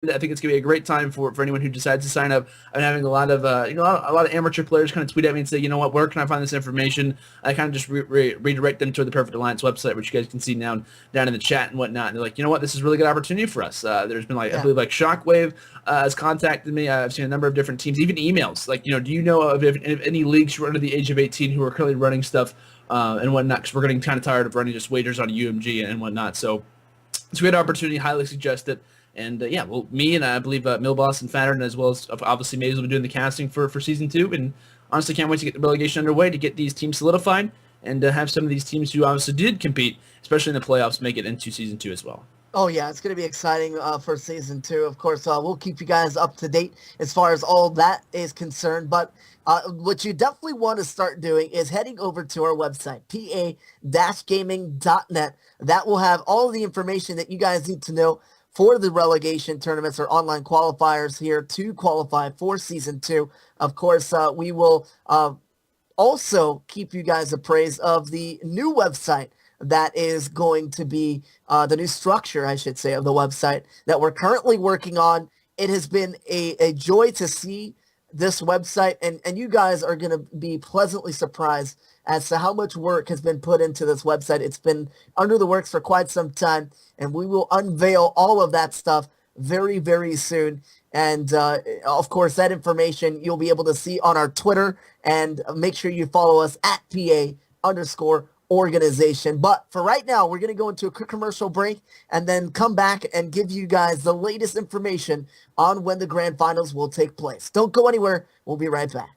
I think it's gonna be a great time for anyone who decides to sign up. I'm having a lot of a lot of amateur players kind of tweet at me and say, you know what, where can I find this information? I kind of just redirect them to the Perfect Alliance website, which you guys can see down in the chat and whatnot. And they're like, you know what, this is a really good opportunity for us. There's been like I Yeah. believe like Shockwave has contacted me. I've seen a number of different teams, even emails. Like, you know, do you know of if any leagues who are under the age of 18 who are currently running stuff and whatnot? Because we're getting kind of tired of running just wagers on UMG and whatnot. So it's a great opportunity. Highly suggest it. And yeah, well, me and I believe Millboss and Fattern, as well as obviously Maze, will be doing the casting for season 2. And honestly, can't wait to get the relegation underway to get these teams solidified and have some of these teams who obviously did compete, especially in the playoffs, make it into season 2 as well. Oh yeah, it's going to be exciting for season 2. Of course, we'll keep you guys up to date as far as all that is concerned. But what you definitely want to start doing is heading over to our website, pa-gaming.net. That will have all of the information that you guys need to know for the relegation tournaments or online qualifiers here to qualify for season 2. Of course, we will also keep you guys appraised of the new website that is going to be the new structure, I should say, of the website that we're currently working on. It has been a joy to see this website, and you guys are going to be pleasantly surprised as to how much work has been put into this website. It's been under the works for quite some time, and we will unveil all of that stuff very, very soon. And of course, that information you'll be able to see on our Twitter, and make sure you follow us at PA_organization. But for right now, we're going to go into a quick commercial break and then come back and give you guys the latest information on when the grand finals will take place. Don't go anywhere. We'll be right back.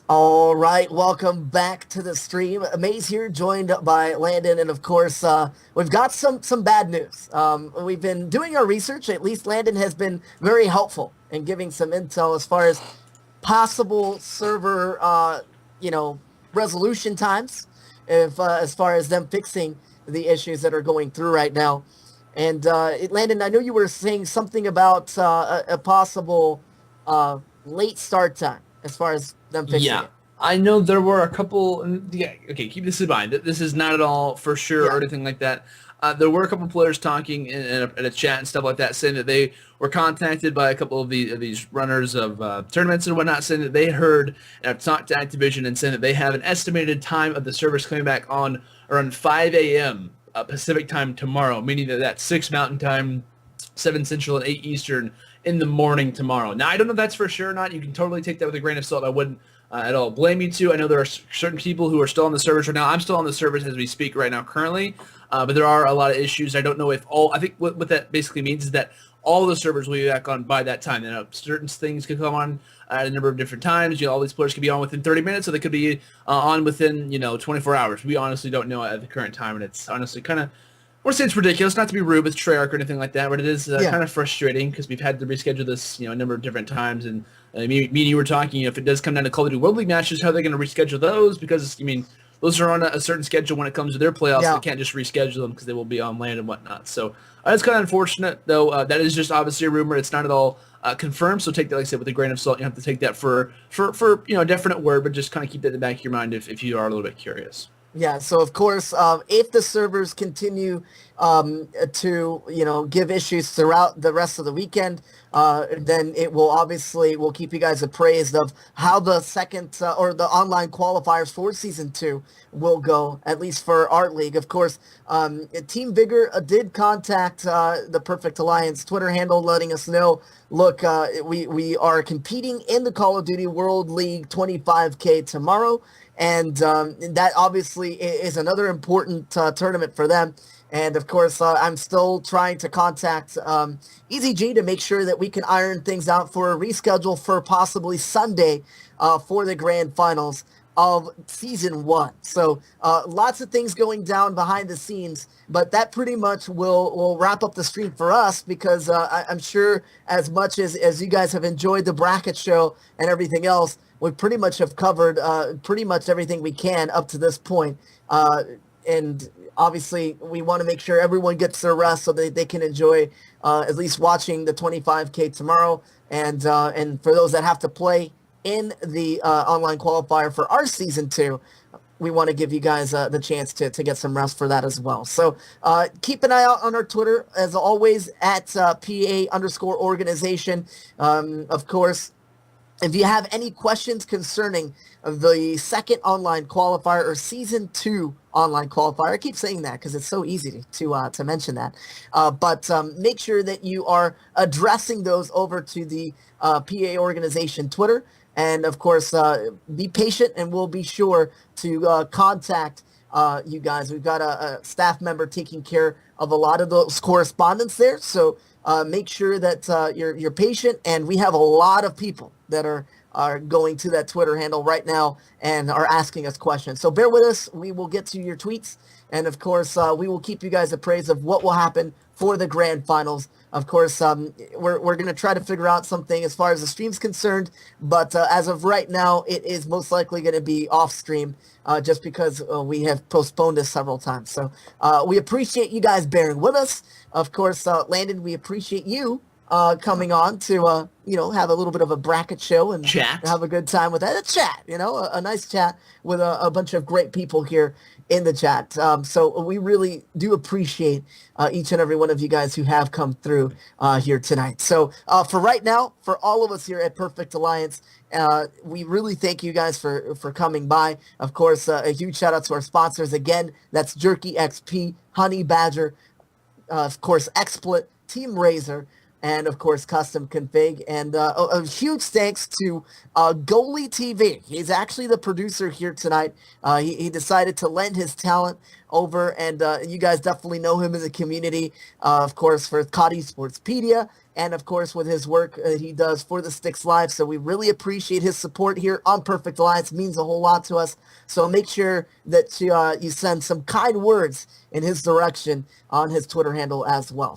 All right, welcome back to the stream. Maze here, joined by Landon, and of course, we've got some bad news. We've been doing our research. At least Landon has been very helpful in giving some intel as far as possible server, resolution times, if as far as them fixing the issues that are going through right now. And Landon, I know you were saying something about a possible late start time as far as them fixing it. I know there were a couple. Yeah, okay, keep this in mind. This is not at all for sure or anything like that. There were a couple players talking in a chat and stuff like that, saying that they were contacted by a couple of these runners of tournaments and whatnot, saying that they heard and have talked to Activision and saying that they have an estimated time of the servers coming back on around 5 a.m. Pacific time tomorrow, meaning that's 6 Mountain Time, 7 Central, and 8 Eastern in the morning tomorrow. Now, I don't know if that's for sure or not. You can totally take that with a grain of salt. I wouldn't at all blame you to. I know there are certain people who are still on the servers right now. I'm still on the servers as we speak right now currently, but there are a lot of issues. I don't know if I think what that basically means is that all the servers will be back on by that time. Certain things could come on at a number of different times. All these players could be on within 30 minutes, or they could be on within 24 hours. We honestly don't know at the current time, and it's honestly kind of, I want to say it's ridiculous, not to be rude with Treyarch or anything like that, but it is kind of frustrating because we've had to reschedule this a number of different times. And me and you were talking, if it does come down to Call of Duty World League matches, how are they going to reschedule those? Because those are on a certain schedule when it comes to their playoffs. Yeah. They can't just reschedule them because they will be on land and whatnot. So it's kind of unfortunate, though. That is just obviously a rumor. It's not at all confirmed. So take that, like I said, with a grain of salt. You have to take that for a definite word, but just kind of keep that in the back of your mind if you are a little bit curious. Yeah, so of course, if the servers continue to give issues throughout the rest of the weekend, then it will we'll keep you guys appraised of how the second or the online qualifiers for Season 2 will go, at least for our league. Of course, Team Vigor did contact the Perfect Alliance Twitter handle letting us know, look, we are competing in the Call of Duty World League 25K tomorrow. And that obviously is another important tournament for them. And of course, I'm still trying to contact EZG to make sure that we can iron things out for a reschedule for possibly Sunday for the grand finals of Season 1. So lots of things going down behind the scenes, but that pretty much will wrap up the stream for us, because I'm sure as much as you guys have enjoyed the bracket show and everything else, we pretty much have covered pretty much everything we can up to this point. And obviously, we want to make sure everyone gets their rest so that they can enjoy at least watching the 25K tomorrow. And for those that have to play in the online qualifier for our Season 2, we want to give you guys the chance to get some rest for that as well. So keep an eye out on our Twitter, as always, at PA_organization. Of course, if you have any questions concerning the second online qualifier or Season 2 online qualifier, I keep saying that because it's so easy to mention that. But make sure that you are addressing those over to the PA organization Twitter. And, of course, be patient, and we'll be sure to contact you guys. We've got a staff member taking care of a lot of those correspondence there. So make sure that you're patient, and we have a lot of people that are going to that Twitter handle right now and are asking us questions. So bear with us. We will get to your tweets. And, of course, we will keep you guys appraised of what will happen for the grand finals. Of course, we're going to try to figure out something as far as the stream's concerned. But as of right now, it is most likely going to be off stream just because we have postponed this several times. So we appreciate you guys bearing with us. Of course, Landon, we appreciate you coming on to have a little bit of a bracket show and chat, have a good time with that. A chat, a nice chat with a bunch of great people here in the chat. So we really do appreciate each and every one of you guys who have come through here tonight. So for right now, for all of us here at Perfect Alliance, we really thank you guys for coming by. Of course, a huge shout out to our sponsors. Again, that's Jerky XP, Honey Badger, of course, XSplit, Team Razor, and, of course, Custom Config. And a huge thanks to Goalie TV. He's actually the producer here tonight. He decided to lend his talent over, and you guys definitely know him in the community, of course, for COD Sportspedia, and, of course, with his work he does for the Sticks Live. So we really appreciate his support here on Perfect Alliance. It means a whole lot to us. So make sure that you send some kind words in his direction on his Twitter handle as well.